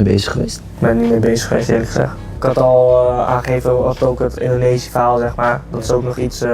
bezig geweest? Ik ben er niet mee bezig geweest, eerlijk gezegd. Ik had al aangegeven op ook het Indonesische verhaal, zeg maar. Dat is ook nog iets...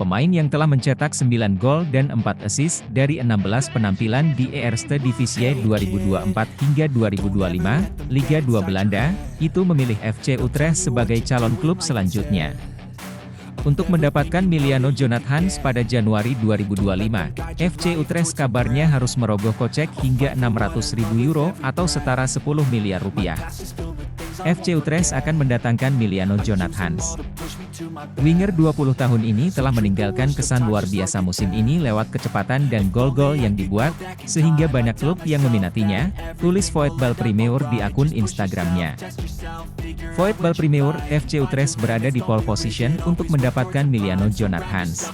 Pemain yang telah mencetak 9 gol dan 4 assist dari 16 penampilan di Eerste Divisie 2024 hingga 2025, Liga 2 Belanda, itu memilih FC Utrecht sebagai calon klub selanjutnya. Untuk mendapatkan Miliano Jonathans pada Januari 2025, FC Utrecht kabarnya harus merogoh kocek hingga 600.000 euro atau setara 10 miliar rupiah. FC Utrecht akan mendatangkan Miliano Jonathans. Winger 20 tahun ini telah meninggalkan kesan luar biasa musim ini lewat kecepatan dan gol-gol yang dibuat, sehingga banyak klub yang meminatinya, tulis Voetbal Premier di akun Instagramnya. Voetbal Premier, FC Utrecht berada di pole position untuk mendapatkan Miliano Jonathans.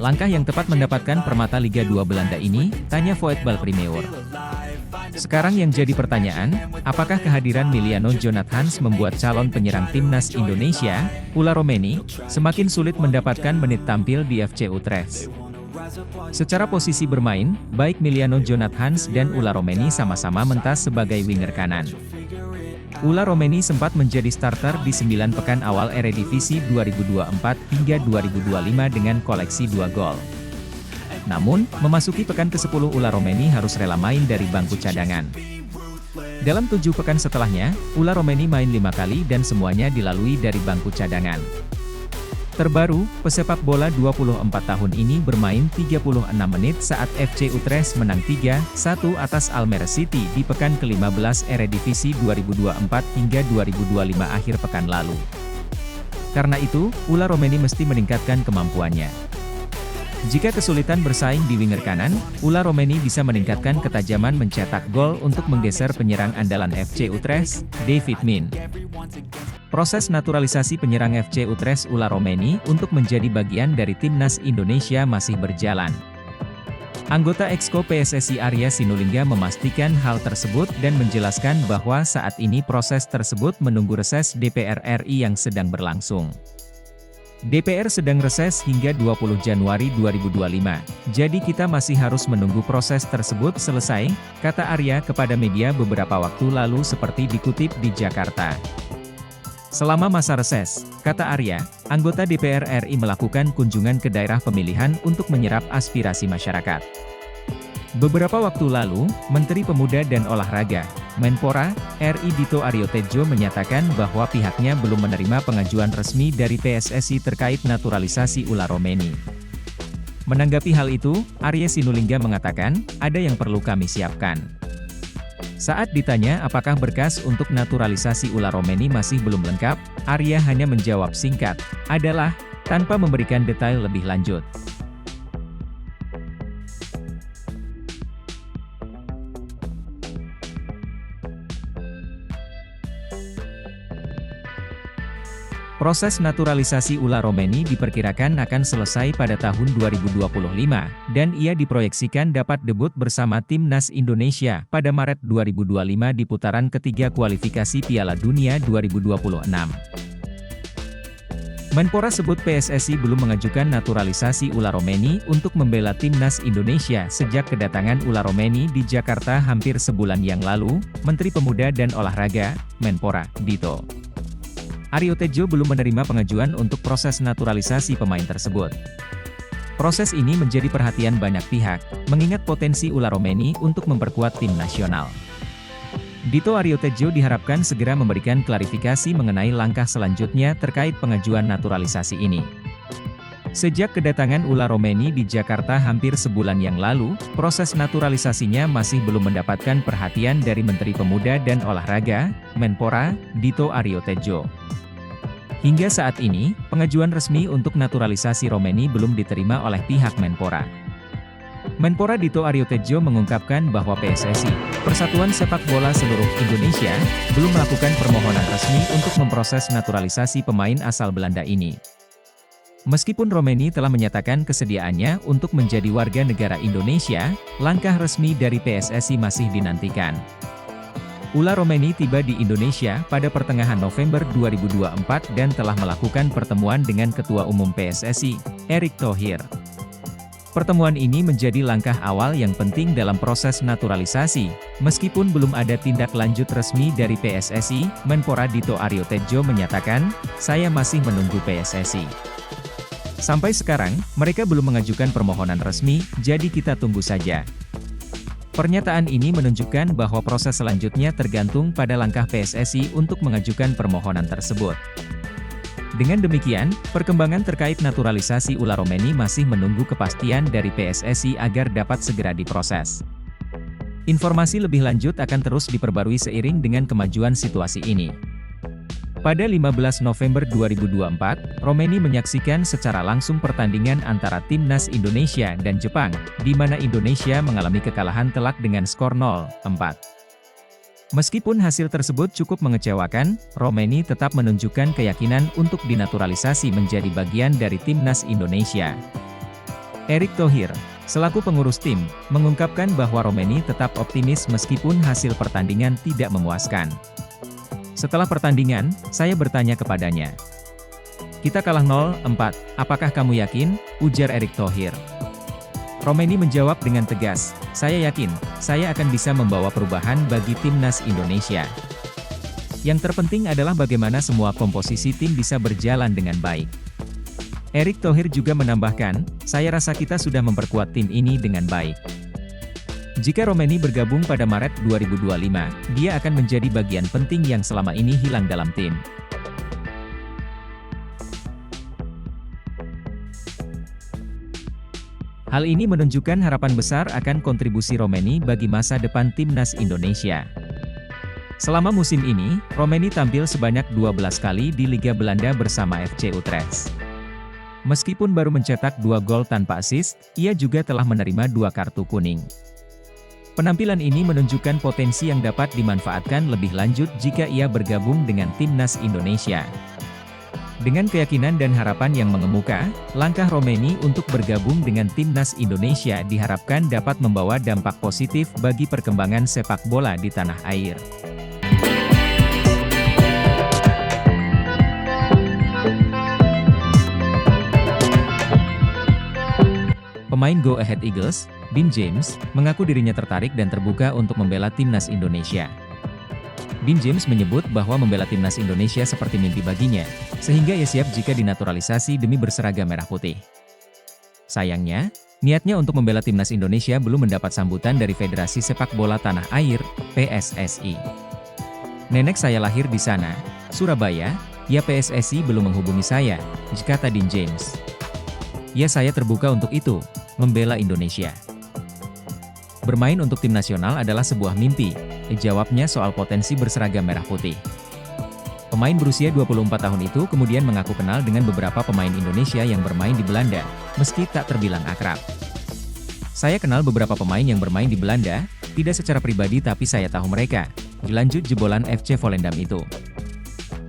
Langkah yang tepat mendapatkan permata Liga 2 Belanda ini, tanya Voetbal Premier. Sekarang yang jadi pertanyaan, apakah kehadiran Miliano Jonathans membuat calon penyerang timnas Indonesia, Ola Romeni, semakin sulit mendapatkan menit tampil di FC Utrecht? Secara posisi bermain, baik Miliano Jonathans dan Ola Romeni sama-sama mentas sebagai winger kanan. Ola Romeni sempat menjadi starter di 9 pekan awal Eredivisie 2024 hingga 2025 dengan koleksi 2 gol. Namun, memasuki pekan ke-10 Ola Romeni harus rela main dari bangku cadangan. Dalam 7 pekan setelahnya, Ola Romeni main 5 kali dan semuanya dilalui dari bangku cadangan. Terbaru, pesepak bola 24 tahun ini bermain 36 menit saat FC Utrecht menang 3-1 atas Almere City di pekan ke-15 Eredivisie 2024 hingga 2025 akhir pekan lalu. Karena itu, Ola Romeni mesti meningkatkan kemampuannya. Jika kesulitan bersaing di winger kanan, Ola Romeni bisa meningkatkan ketajaman mencetak gol untuk menggeser penyerang andalan FC Utrecht, David Min. Proses naturalisasi penyerang FC Utrecht Ola Romeni untuk menjadi bagian dari timnas Indonesia masih berjalan. Anggota Exco PSSI Arya Sinulinga memastikan hal tersebut dan menjelaskan bahwa saat ini proses tersebut menunggu reses DPR RI yang sedang berlangsung. DPR sedang reses hingga 20 Januari 2025, jadi kita masih harus menunggu proses tersebut selesai, kata Arya kepada media beberapa waktu lalu seperti dikutip di Jakarta. Selama masa reses, kata Arya, anggota DPR RI melakukan kunjungan ke daerah pemilihan untuk menyerap aspirasi masyarakat. Beberapa waktu lalu, Menteri Pemuda dan Olahraga, Menpora, RI Dito Aryo Tejo menyatakan bahwa pihaknya belum menerima pengajuan resmi dari PSSI terkait naturalisasi Ola Romeni. Menanggapi hal itu, Arya Sinulinga mengatakan, ada yang perlu kami siapkan. Saat ditanya apakah berkas untuk naturalisasi Ola Romeni masih belum lengkap, Arya hanya menjawab singkat, adalah, tanpa memberikan detail lebih lanjut. Proses naturalisasi Ola Romeni diperkirakan akan selesai pada tahun 2025, dan ia diproyeksikan dapat debut bersama Timnas Indonesia pada Maret 2025 di putaran ketiga kualifikasi Piala Dunia 2026. Menpora sebut PSSI belum mengajukan naturalisasi Ola Romeni untuk membela Timnas Indonesia sejak kedatangan Ola Romeni di Jakarta hampir sebulan yang lalu, Menteri Pemuda dan Olahraga, Menpora, Dito Aryo Tejo belum menerima pengajuan untuk proses naturalisasi pemain tersebut. Proses ini menjadi perhatian banyak pihak, mengingat potensi Ola Romeni untuk memperkuat tim nasional. Dito Aryo Tejo diharapkan segera memberikan klarifikasi mengenai langkah selanjutnya terkait pengajuan naturalisasi ini. Sejak kedatangan Ula Romeni di Jakarta hampir sebulan yang lalu, proses naturalisasinya masih belum mendapatkan perhatian dari Menteri Pemuda dan Olahraga, Menpora, Dito Aryo Tejo. Hingga saat ini, pengajuan resmi untuk naturalisasi Romeni belum diterima oleh pihak Menpora. Menpora Dito Aryo Tejo mengungkapkan bahwa PSSI, Persatuan Sepak Bola Seluruh Indonesia, belum melakukan permohonan resmi untuk memproses naturalisasi pemain asal Belanda ini. Meskipun Romeni telah menyatakan kesediaannya untuk menjadi warga negara Indonesia, langkah resmi dari PSSI masih dinantikan. Ula Romeni tiba di Indonesia pada pertengahan November 2024 dan telah melakukan pertemuan dengan Ketua Umum PSSI, Erick Thohir. Pertemuan ini menjadi langkah awal yang penting dalam proses naturalisasi, meskipun belum ada tindak lanjut resmi dari PSSI, Menpora Dito Aryo Tejo menyatakan, "Saya masih menunggu PSSI. Sampai sekarang, mereka belum mengajukan permohonan resmi, jadi kita tunggu saja." Pernyataan ini menunjukkan bahwa proses selanjutnya tergantung pada langkah PSSI untuk mengajukan permohonan tersebut. Dengan demikian, perkembangan terkait naturalisasi Ula Romeni masih menunggu kepastian dari PSSI agar dapat segera diproses. Informasi lebih lanjut akan terus diperbarui seiring dengan kemajuan situasi ini. Pada 15 November 2024, Romeni menyaksikan secara langsung pertandingan antara Timnas Indonesia dan Jepang, di mana Indonesia mengalami kekalahan telak dengan skor 0-4. Meskipun hasil tersebut cukup mengecewakan, Romeni tetap menunjukkan keyakinan untuk dinaturalisasi menjadi bagian dari Timnas Indonesia. Erick Thohir, selaku pengurus tim, mengungkapkan bahwa Romeni tetap optimis meskipun hasil pertandingan tidak memuaskan. Setelah pertandingan, saya bertanya kepadanya. "Kita kalah 0-4, apakah kamu yakin?" ujar Erick Thohir. Romeni menjawab dengan tegas, "Saya yakin, saya akan bisa membawa perubahan bagi Timnas Indonesia. Yang terpenting adalah bagaimana semua komposisi tim bisa berjalan dengan baik." Erick Thohir juga menambahkan, "Saya rasa kita sudah memperkuat tim ini dengan baik. Jika Romeni bergabung pada Maret 2025, dia akan menjadi bagian penting yang selama ini hilang dalam tim." Hal ini menunjukkan harapan besar akan kontribusi Romeni bagi masa depan Timnas Indonesia. Selama musim ini, Romeni tampil sebanyak 12 kali di Liga Belanda bersama FC Utrecht. Meskipun baru mencetak 2 gol tanpa assist, ia juga telah menerima 2 kartu kuning. Penampilan ini menunjukkan potensi yang dapat dimanfaatkan lebih lanjut jika ia bergabung dengan Timnas Indonesia. Dengan keyakinan dan harapan yang mengemuka, langkah Romeni untuk bergabung dengan Timnas Indonesia diharapkan dapat membawa dampak positif bagi perkembangan sepak bola di tanah air. Pemain Go Ahead Eagles, Dean James, mengaku dirinya tertarik dan terbuka untuk membela Timnas Indonesia. Dean James menyebut bahwa membela Timnas Indonesia seperti mimpi baginya, sehingga ia siap jika dinaturalisasi demi berseragam merah putih. Sayangnya, niatnya untuk membela Timnas Indonesia belum mendapat sambutan dari Federasi Sepak Bola Tanah Air, PSSI. "Nenek saya lahir di sana, Surabaya, ya PSSI belum menghubungi saya," kata Dean James. "Ya saya terbuka untuk itu, membela Indonesia. Bermain untuk tim nasional adalah sebuah mimpi," jawabnya soal potensi berseragam merah putih. Pemain berusia 24 tahun itu kemudian mengaku kenal dengan beberapa pemain Indonesia yang bermain di Belanda, meski tak terbilang akrab. "Saya kenal beberapa pemain yang bermain di Belanda, tidak secara pribadi tapi saya tahu mereka," dilanjut jebolan FC Volendam itu.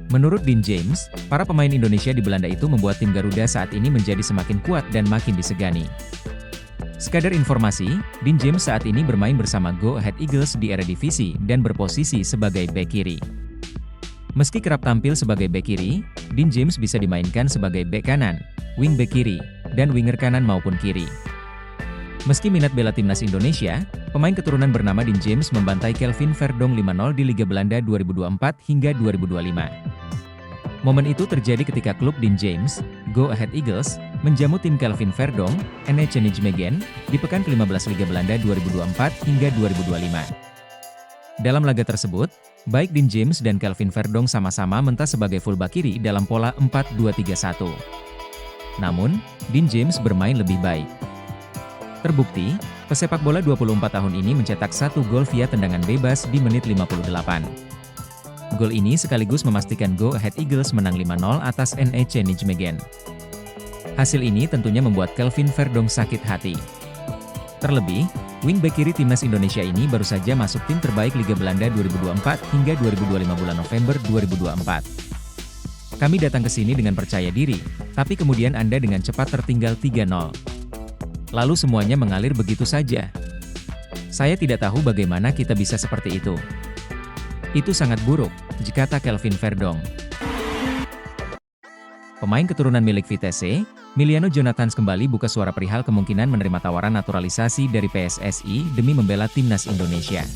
Menurut Dean James, para pemain Indonesia di Belanda itu membuat tim Garuda saat ini menjadi semakin kuat dan makin disegani. Sekadar informasi, Dean James saat ini bermain bersama Go Ahead Eagles di Eredivisie dan berposisi sebagai bek kiri. Meski kerap tampil sebagai bek kiri, Dean James bisa dimainkan sebagai bek kanan, wing bek kiri, dan winger kanan maupun kiri. Meski minat bela Timnas Indonesia, pemain keturunan bernama Dean James membantai Kelvin Verdonk 5-0 di Liga Belanda 2024 hingga 2025. Momen itu terjadi ketika klub Dean James, Go Ahead Eagles, menjamu tim Kelvin Verdonk, NEC Nijmegen, di pekan ke-15 Liga Belanda 2024 hingga 2025. Dalam laga tersebut, baik Dean James dan Kelvin Verdonk sama-sama mentas sebagai fullback kiri dalam pola 4-2-3-1. Namun, Dean James bermain lebih baik. Terbukti, pesepak bola 24 tahun ini mencetak 1 gol via tendangan bebas di menit 58. Gol ini sekaligus memastikan Go Ahead Eagles menang 5-0 atas NEC Nijmegen. Hasil ini tentunya membuat Kelvin Verdonk sakit hati. Terlebih, wingback kiri timnas Indonesia ini baru saja masuk tim terbaik Liga Belanda 2024 hingga 2025 bulan November 2024. Kami datang ke sini dengan percaya diri, tapi kemudian Anda dengan cepat tertinggal 3-0. Lalu semuanya mengalir begitu saja. Saya tidak tahu bagaimana kita bisa seperti itu. Itu sangat buruk, kata Kelvin Verdonk. Pemain keturunan milik Vitesse, Miliano Jonathans kembali buka suara perihal kemungkinan menerima tawaran naturalisasi dari PSSI demi membela timnas Indonesia.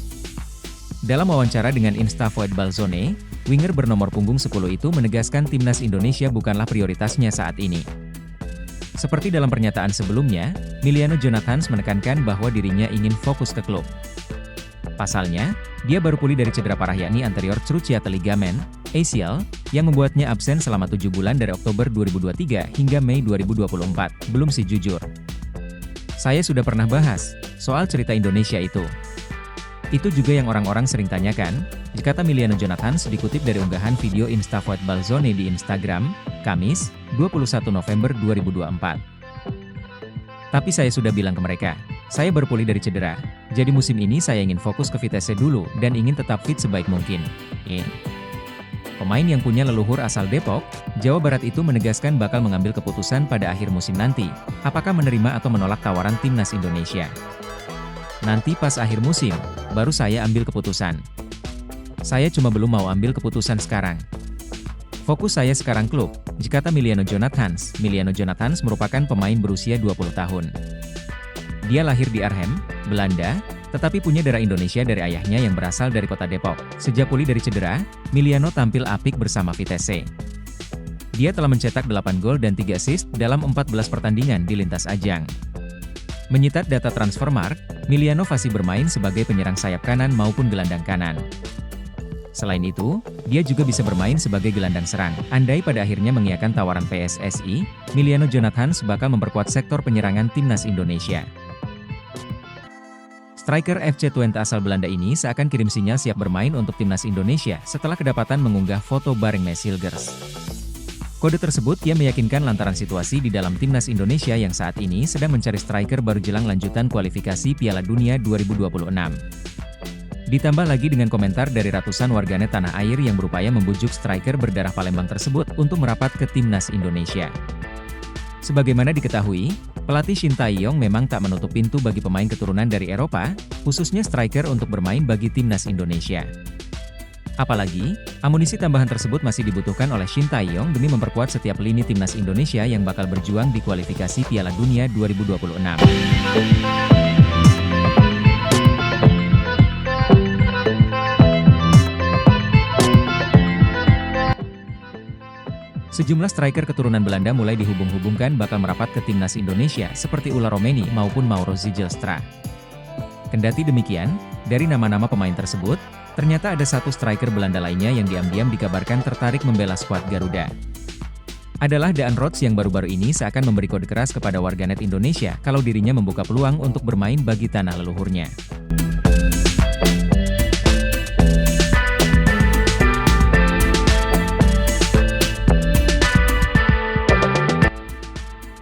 Dalam wawancara dengan Instavoid Balzone, winger bernomor punggung 10 itu menegaskan timnas Indonesia bukanlah prioritasnya saat ini. Seperti dalam pernyataan sebelumnya, Miliano Jonathans menekankan bahwa dirinya ingin fokus ke klub. Pasalnya, dia baru pulih dari cedera parah yakni anterior cruciate ligament, ACL, yang membuatnya absen selama 7 bulan dari Oktober 2023 hingga Mei 2024, belum sih jujur. Saya sudah pernah bahas soal cerita Indonesia itu. Itu juga yang orang-orang sering tanyakan, kata Miliano Jonathans dikutip dari unggahan video Instavoid Balzone di Instagram, Kamis, 21 November 2024. Tapi saya sudah bilang ke mereka, saya baru pulih dari cedera, jadi musim ini saya ingin fokus ke Vitesse dulu dan ingin tetap fit sebaik mungkin. Pemain yang punya leluhur asal Depok, Jawa Barat itu menegaskan bakal mengambil keputusan pada akhir musim nanti, apakah menerima atau menolak tawaran timnas Indonesia. Nanti pas akhir musim, baru saya ambil keputusan. Saya cuma belum mau ambil keputusan sekarang. Fokus saya sekarang klub, kata Miliano Jonathans. Miliano Jonathans merupakan pemain berusia 20 tahun. Dia lahir di Arnhem, Belanda, tetapi punya darah Indonesia dari ayahnya yang berasal dari kota Depok. Sejak pulih dari cedera, Miliano tampil apik bersama Vitesse. Dia telah mencetak 8 gol dan 3 assist dalam 14 pertandingan di lintas ajang. Menyitat data Transfermarkt, Miliano fasih bermain sebagai penyerang sayap kanan maupun gelandang kanan. Selain itu, dia juga bisa bermain sebagai gelandang serang. Andai pada akhirnya mengiyakan tawaran PSSI, Miliano Jonathans bakal memperkuat sektor penyerangan timnas Indonesia. Striker FC Twente asal Belanda ini seakan kirim sinyal siap bermain untuk timnas Indonesia setelah kedapatan mengunggah foto bareng Mees Hilgers. Kode tersebut ia meyakinkan lantaran situasi di dalam timnas Indonesia yang saat ini sedang mencari striker baru jelang lanjutan kualifikasi Piala Dunia 2026. Ditambah lagi dengan komentar dari ratusan warganet tanah air yang berupaya membujuk striker berdarah Palembang tersebut untuk merapat ke timnas Indonesia. Sebagaimana diketahui, pelatih Shin Tae-yong memang tak menutup pintu bagi pemain keturunan dari Eropa, khususnya striker untuk bermain bagi timnas Indonesia. Apalagi, amunisi tambahan tersebut masih dibutuhkan oleh Shin Tae-yong demi memperkuat setiap lini timnas Indonesia yang bakal berjuang di kualifikasi Piala Dunia 2026. Sejumlah striker keturunan Belanda mulai dihubung-hubungkan bakal merapat ke timnas Indonesia seperti Ulla Romeni maupun Mauro Zijlstra. Kendati demikian, dari nama-nama pemain tersebut, ternyata ada satu striker Belanda lainnya yang diam-diam dikabarkan tertarik membela skuad Garuda. Adalah Daan Rots yang baru-baru ini seakan memberi kode keras kepada warganet Indonesia kalau dirinya membuka peluang untuk bermain bagi tanah leluhurnya.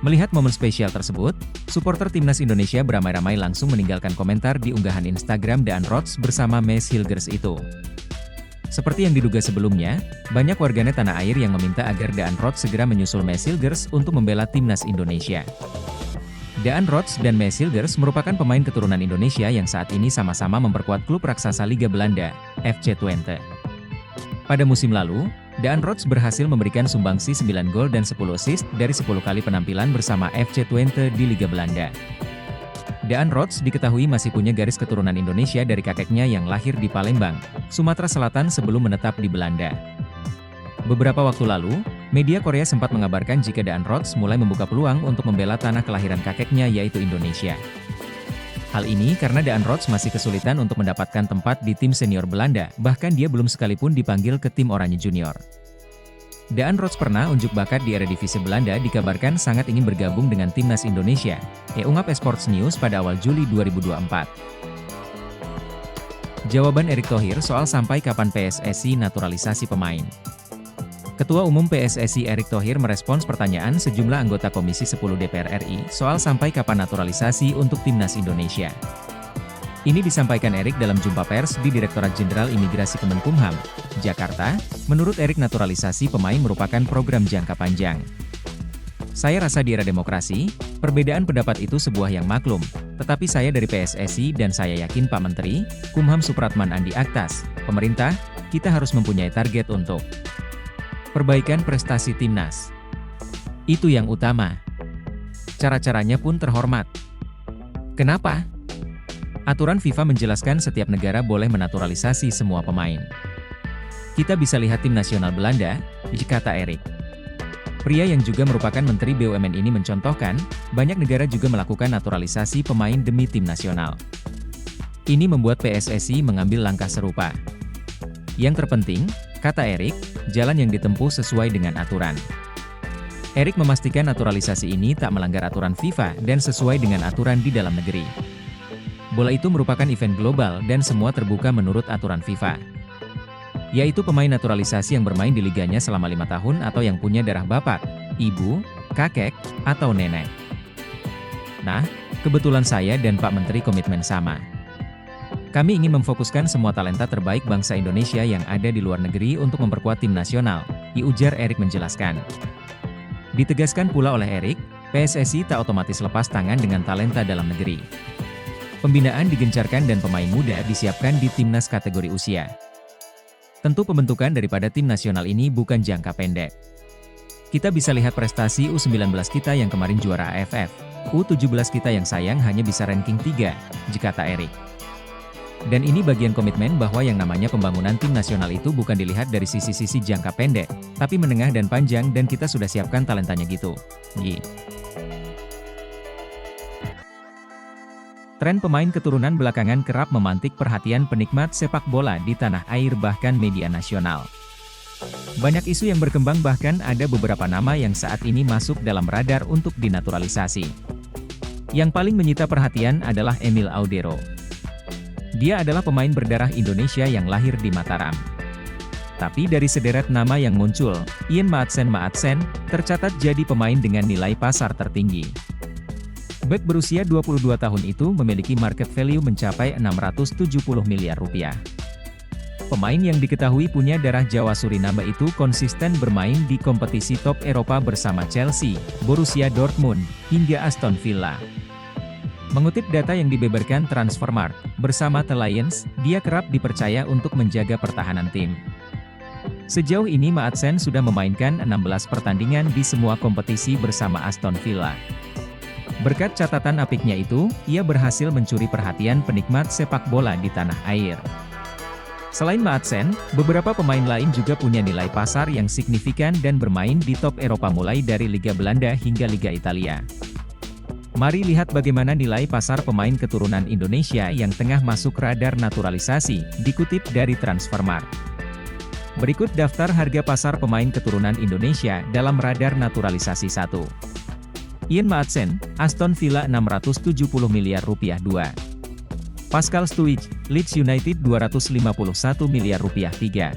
Melihat momen spesial tersebut, supporter timnas Indonesia beramai-ramai langsung meninggalkan komentar di unggahan Instagram Daan Rots bersama Mees Hilgers itu. Seperti yang diduga sebelumnya, banyak warganet tanah air yang meminta agar Daan Rots segera menyusul Mees Hilgers untuk membela timnas Indonesia. Daan Rots dan Mees Hilgers merupakan pemain keturunan Indonesia yang saat ini sama-sama memperkuat klub raksasa Liga Belanda, FC Twente. Pada musim lalu, Daan Rots berhasil memberikan sumbangsi 9 gol dan 10 assist dari 10 kali penampilan bersama FC Twente di Liga Belanda. Daan Rots diketahui masih punya garis keturunan Indonesia dari kakeknya yang lahir di Palembang, Sumatera Selatan sebelum menetap di Belanda. Beberapa waktu lalu, media Korea sempat mengabarkan jika Daan Rots mulai membuka peluang untuk membela tanah kelahiran kakeknya yaitu Indonesia. Hal ini karena Daan Rots masih kesulitan untuk mendapatkan tempat di tim senior Belanda, bahkan dia belum sekalipun dipanggil ke tim Oranje Junior. Daan Rots pernah unjuk bakat di Eredivisie Belanda dikabarkan sangat ingin bergabung dengan timnas Indonesia, ungkap Esports News pada awal Juli 2024. Jawaban Erick Thohir soal sampai kapan PSSI naturalisasi pemain. Ketua Umum PSSI Erick Thohir merespons pertanyaan sejumlah anggota Komisi 10 DPR RI soal sampai kapan naturalisasi untuk timnas Indonesia. Ini disampaikan Erick dalam jumpa pers di Direktorat Jenderal Imigrasi Kemenkumham, Jakarta. Menurut Erick, naturalisasi pemain merupakan program jangka panjang. Saya rasa di era demokrasi, perbedaan pendapat itu sebuah yang maklum, tetapi saya dari PSSI dan saya yakin Pak Menteri, Kumham Supratman Andi Aktas, pemerintah, kita harus mempunyai target untuk perbaikan prestasi timnas. Itu yang utama. Cara-caranya pun terhormat. Kenapa? Aturan FIFA menjelaskan setiap negara boleh menaturalisasi semua pemain. Kita bisa lihat tim nasional Belanda, kata Erick. Pria yang juga merupakan Menteri BUMN ini mencontohkan, banyak negara juga melakukan naturalisasi pemain demi tim nasional. Ini membuat PSSI mengambil langkah serupa. Yang terpenting, kata Erick, jalan yang ditempuh sesuai dengan aturan. Erick memastikan naturalisasi ini tak melanggar aturan FIFA dan sesuai dengan aturan di dalam negeri. Bola itu merupakan event global dan semua terbuka menurut aturan FIFA. Yaitu pemain naturalisasi yang bermain di liganya selama 5 tahun atau yang punya darah bapak, ibu, kakek, atau nenek. Nah, kebetulan saya dan Pak Menteri komitmen sama. Kami ingin memfokuskan semua talenta terbaik bangsa Indonesia yang ada di luar negeri untuk memperkuat tim nasional, ujar Erick menjelaskan. Ditegaskan pula oleh Erick, PSSI tak otomatis lepas tangan dengan talenta dalam negeri. Pembinaan digencarkan dan pemain muda disiapkan di timnas kategori usia. Tentu pembentukan daripada tim nasional ini bukan jangka pendek. Kita bisa lihat prestasi U19 kita yang kemarin juara AFF, U17 kita yang sayang hanya bisa ranking 3, kata Erick. Dan ini bagian komitmen bahwa yang namanya pembangunan tim nasional itu bukan dilihat dari sisi-sisi jangka pendek, tapi menengah dan panjang dan kita sudah siapkan talentanya gitu. Tren pemain keturunan belakangan kerap memantik perhatian penikmat sepak bola di tanah air bahkan media nasional. Banyak isu yang berkembang bahkan ada beberapa nama yang saat ini masuk dalam radar untuk dinaturalisasi. Yang paling menyita perhatian adalah Emil Audero. Dia adalah pemain berdarah Indonesia yang lahir di Mataram. Tapi dari sederet nama yang muncul, Ian Maatsen tercatat jadi pemain dengan nilai pasar tertinggi. Bek berusia 22 tahun itu memiliki market value mencapai 670 miliar rupiah. Pemain yang diketahui punya darah Jawa Suriname itu konsisten bermain di kompetisi top Eropa bersama Chelsea, Borussia Dortmund, hingga Aston Villa. Mengutip data yang dibeberkan Transfermarkt, bersama The Lions, dia kerap dipercaya untuk menjaga pertahanan tim. Sejauh ini Maatsen sudah memainkan 16 pertandingan di semua kompetisi bersama Aston Villa. Berkat catatan apiknya itu, ia berhasil mencuri perhatian penikmat sepak bola di tanah air. Selain Maatsen, beberapa pemain lain juga punya nilai pasar yang signifikan dan bermain di top Eropa mulai dari Liga Belanda hingga Liga Italia. Mari lihat bagaimana nilai pasar pemain keturunan Indonesia yang tengah masuk radar naturalisasi, dikutip dari Transfermarkt. Berikut daftar harga pasar pemain keturunan Indonesia dalam radar naturalisasi 1. Ian Maatsen, Aston Villa 670 miliar rupiah 2. Pascal Stuij, Leeds United 251 miliar rupiah 3.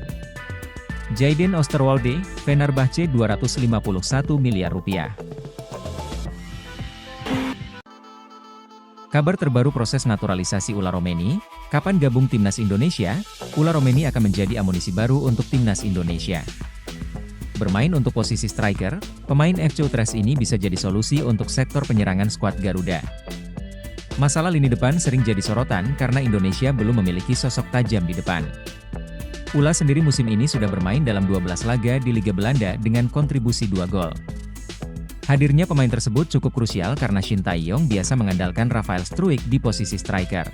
Jayden Oosterwolde, Fenerbahce 251 miliar rupiah. Kabar terbaru proses naturalisasi Ula Romeni, kapan gabung timnas Indonesia? Ula Romeni akan menjadi amunisi baru untuk timnas Indonesia. Bermain untuk posisi striker, pemain FC Utrecht ini bisa jadi solusi untuk sektor penyerangan skuad Garuda. Masalah lini depan sering jadi sorotan karena Indonesia belum memiliki sosok tajam di depan. Ula sendiri musim ini sudah bermain dalam 12 laga di Liga Belanda dengan kontribusi 2 gol. Hadirnya pemain tersebut cukup krusial karena Shin Tae-yong biasa mengandalkan Rafael Struijk di posisi striker.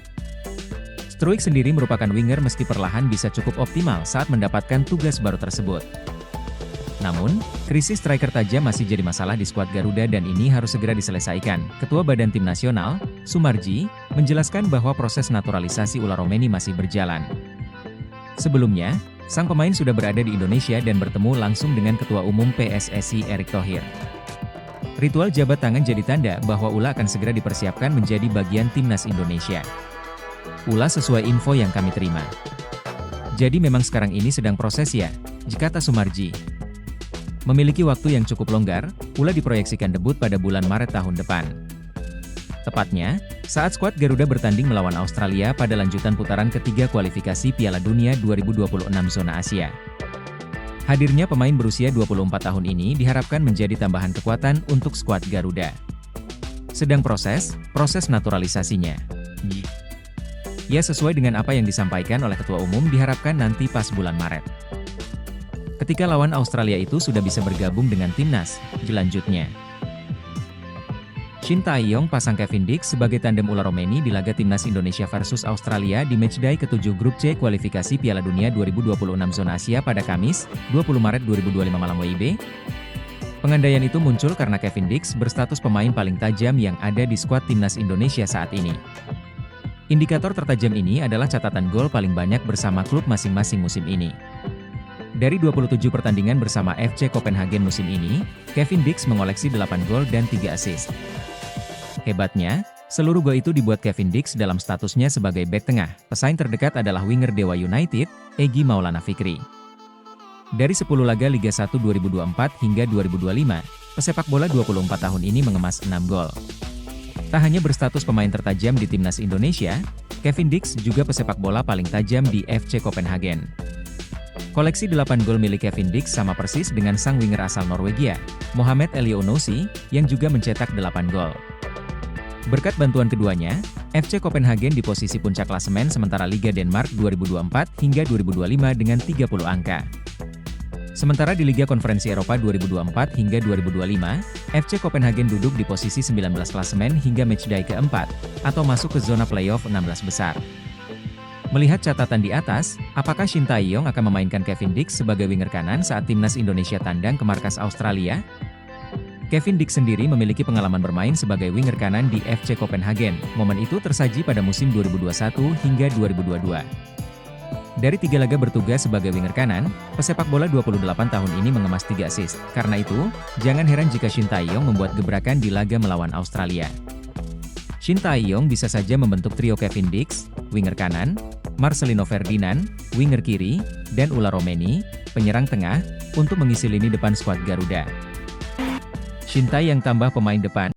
Struijk sendiri merupakan winger meski perlahan bisa cukup optimal saat mendapatkan tugas baru tersebut. Namun, krisis striker tajam masih jadi masalah di skuad Garuda dan ini harus segera diselesaikan. Ketua Badan Tim Nasional, Sumarji, menjelaskan bahwa proses naturalisasi Ula Romeni masih berjalan. Sebelumnya, Sang pemain sudah berada di Indonesia dan bertemu langsung dengan Ketua Umum PSSI Erick Thohir. Ritual jabat tangan jadi tanda bahwa Ula akan segera dipersiapkan menjadi bagian timnas Indonesia. Ula sesuai info yang kami terima. Jadi memang sekarang ini sedang proses ya, kata Sumarji. Memiliki waktu yang cukup longgar, Ula diproyeksikan debut pada bulan Maret tahun depan. Tepatnya, saat skuad Garuda bertanding melawan Australia pada lanjutan putaran ketiga kualifikasi Piala Dunia 2026 zona Asia. Hadirnya pemain berusia 24 tahun ini diharapkan menjadi tambahan kekuatan untuk skuad Garuda. Sedang proses naturalisasinya. Ya sesuai dengan apa yang disampaikan oleh Ketua Umum diharapkan nanti pas bulan Maret. Ketika lawan Australia itu sudah bisa bergabung dengan timnas, selanjutnya. Shin Tae-yong pasang Kevin Dix sebagai tandem Ula Romeni di laga timnas Indonesia versus Australia di matchday ke-7 Grup C kualifikasi Piala Dunia 2026 zona Asia pada Kamis, 20 Maret 2025 malam WIB. Pengandaian itu muncul karena Kevin Dix berstatus pemain paling tajam yang ada di skuad timnas Indonesia saat ini. Indikator tertajam ini adalah catatan gol paling banyak bersama klub masing-masing musim ini. Dari 27 pertandingan bersama FC Copenhagen musim ini, Kevin Dix mengoleksi 8 gol dan 3 assist. Hebatnya, seluruh gol itu dibuat Kevin Dix dalam statusnya sebagai bek tengah. Pesaing terdekat adalah winger Dewa United, Egy Maulana Fikri. Dari 10 laga Liga 1 2024 hingga 2025, pesepak bola 24 tahun ini mengemas 6 gol. Tak hanya berstatus pemain tertajam di timnas Indonesia, Kevin Dix juga pesepak bola paling tajam di FC Copenhagen. Koleksi 8 gol milik Kevin Dix sama persis dengan sang winger asal Norwegia, Mohamed Elionousi, yang juga mencetak 8 gol. Berkat bantuan keduanya, FC Copenhagen di posisi puncak klasemen sementara Liga Denmark 2024 hingga 2025 dengan 30 angka. Sementara di Liga Konferensi Eropa 2024 hingga 2025, FC Copenhagen duduk di posisi 19 klasemen hingga matchday keempat, atau masuk ke zona playoff 16 besar. Melihat catatan di atas, apakah Shin Tae-yong akan memainkan Kevin Dix sebagai winger kanan saat timnas Indonesia tandang ke markas Australia? Kevin Dix sendiri memiliki pengalaman bermain sebagai winger kanan di FC Copenhagen. Momen itu tersaji pada musim 2021 hingga 2022. Dari 3 laga bertugas sebagai winger kanan, pesepak bola 28 tahun ini mengemas 3 assist. Karena itu, jangan heran jika Shin Tae-yong membuat gebrakan di laga melawan Australia. Shin Tae-yong bisa saja membentuk trio Kevin Dix, winger kanan, Marcelino Ferdinand, winger kiri, dan Ula Romeni, penyerang tengah, untuk mengisi lini depan skuad Garuda. Shin Tae yang tambah pemain depan.